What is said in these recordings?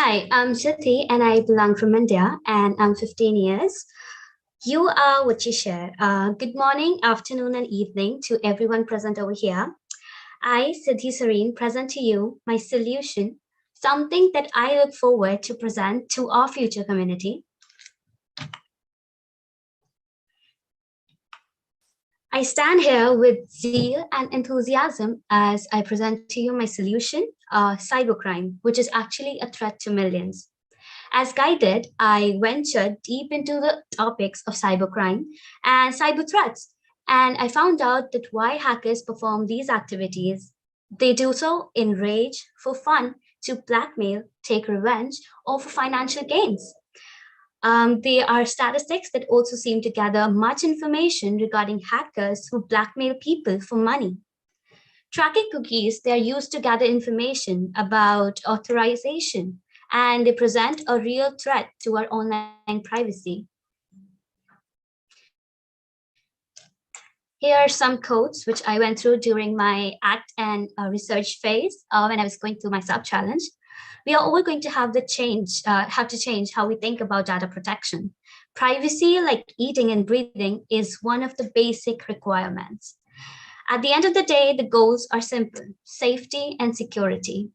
Hi, I'm Sidhi and I belong from India and I'm 15 years. You are what you share. Good morning, afternoon, and evening to everyone present over here. I, Sidhi Sareen, present to you my solution, something that I look forward to present to our future community. I stand here with zeal and enthusiasm as I present to you my solution, cybercrime, which is actually a threat to millions. As guided, I ventured deep into the topics of cybercrime and cyber threats, and I found out that why hackers perform these activities. They do so in rage, for fun, to blackmail, take revenge, or for financial gains. There are statistics that also seem to gather much information regarding hackers who blackmail people for money. Tracking cookies, they are used to gather information about authorization, and they present a real threat to our online privacy. Here are some codes which I went through during my act and research phase when I was going through my sub-challenge. We are all going to have to change how we think about data protection. Privacy, like eating and breathing, is one of the basic requirements. At the end of the day, the goals are simple: safety and security.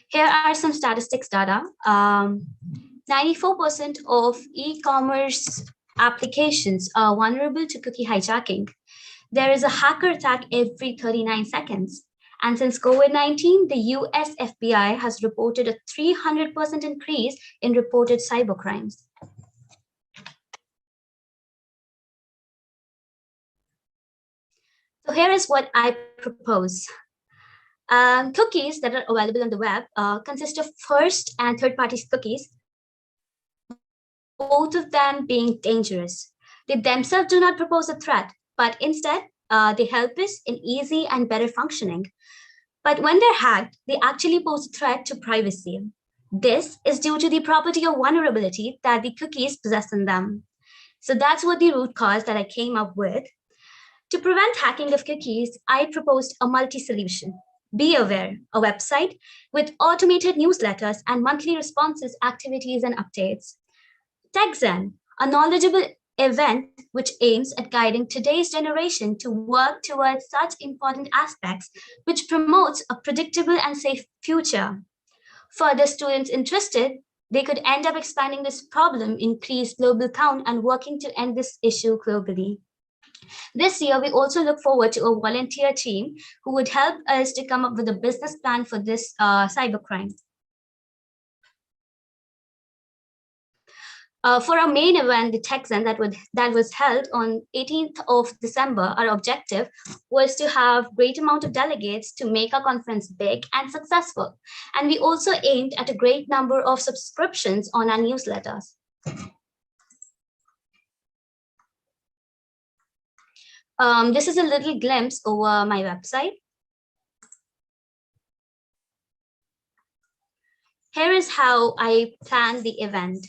Here are some statistics data. 94% of e-commerce applications are vulnerable to cookie hijacking. There is a hacker attack every 39 seconds. And since COVID-19, the US FBI has reported a 300% increase in reported cybercrimes. So here is what I propose. Cookies that are available on the web consist of first and third-party cookies, both of them being dangerous. They themselves do not propose a threat, but instead, they help us in easy and better functioning. But when they're hacked, they actually pose a threat to privacy. This is due to the property of vulnerability that the cookies possess in them. So that's what the root cause that I came up with. To prevent hacking of cookies, I proposed a multi-solution. Be Aware, a website with automated newsletters and monthly responses, activities, and updates. TechZen, a knowledgeable event which aims at guiding today's generation to work towards such important aspects, which promotes a predictable and safe future. For the students interested, they could end up expanding this problem, increase global count, and working to end this issue globally. This year, we also look forward to a volunteer team who would help us to come up with a business plan for this cybercrime. For our main event, the TechZen that was held on 18th of December, our objective was to have great amount of delegates to make our conference big and successful. And we also aimed at a great number of subscriptions on our newsletters. This is a little glimpse over my website. Here is how I planned the event.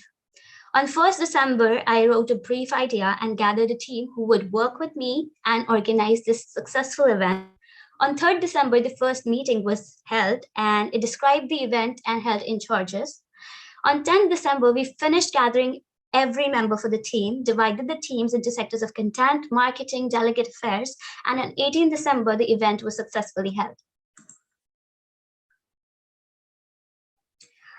On 1st December, I wrote a brief idea and gathered a team who would work with me and organize this successful event. On 3rd December, the first meeting was held and it described the event and held in charges. On 10th December, we finished gathering every member for the team, divided the teams into sectors of content, marketing, delegate affairs, and on 18th December, the event was successfully held.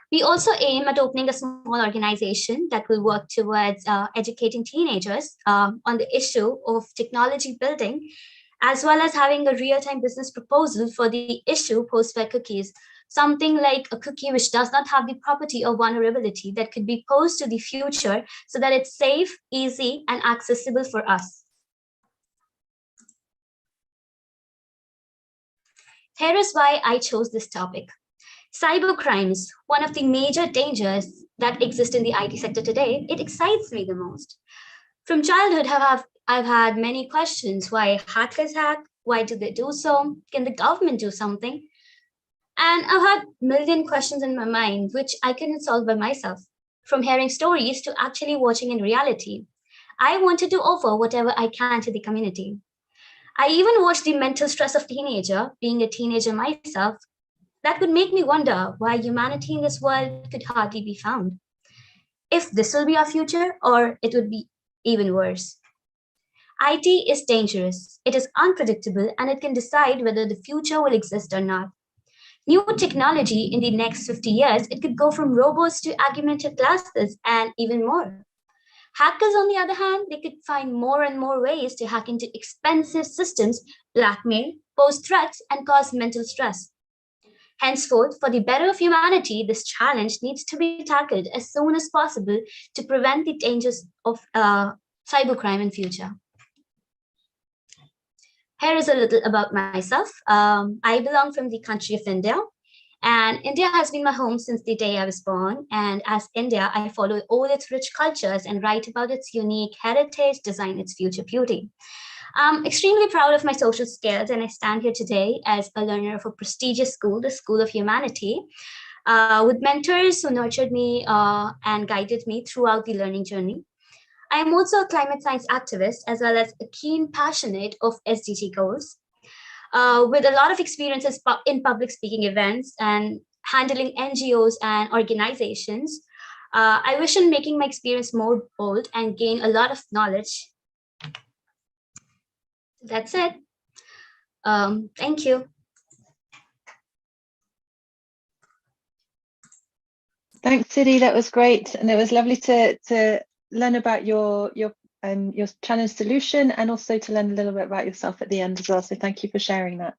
We also aim at opening a small organization that will work towards educating teenagers on the issue of technology building, as well as having a real-time business proposal for the issue posed by cookies, something like a cookie which does not have the property or vulnerability that could be posed to the future so that it's safe, easy, and accessible for us. Here is why I chose this topic. Cybercrimes, one of the major dangers that exist in the IT sector today, it excites me the most. From childhood, I've had many questions. Why hackers hack? Why do they do so? Can the government do something? And I've had a million questions in my mind, which I couldn't solve by myself. From hearing stories to actually watching in reality, I wanted to offer whatever I can to the community. I even watched the mental stress of teenager, being a teenager myself, that could make me wonder why humanity in this world could hardly be found. If this will be our future, or it would be even worse. IT is dangerous, it is unpredictable, and it can decide whether the future will exist or not. New technology in the next 50 years, it could go from robots to augmented classes and even more. Hackers, on the other hand, they could find more and more ways to hack into expensive systems, blackmail, pose threats, and cause mental stress. Henceforth, for the better of humanity, this challenge needs to be tackled as soon as possible to prevent the dangers of cybercrime in future. Here is a little about myself. I belong from the country of India, and India has been my home since the day I was born. And as India, I follow all its rich cultures and write about its unique heritage, design its future beauty. I'm extremely proud of my social skills, and I stand here today as a learner of a prestigious school, the School of Humanity, with mentors who nurtured me and guided me throughout the learning journey. I am also a climate science activist as well as a keen passionate of SDG goals, with a lot of experiences in public speaking events and handling NGOs and organizations. I wish in making my experience more bold and gain a lot of knowledge. That's it. Thank you. Thanks, Sidhi. That was great, and it was lovely to learn about your challenge solution, and also to learn a little bit about yourself at the end as well. So thank you for sharing that.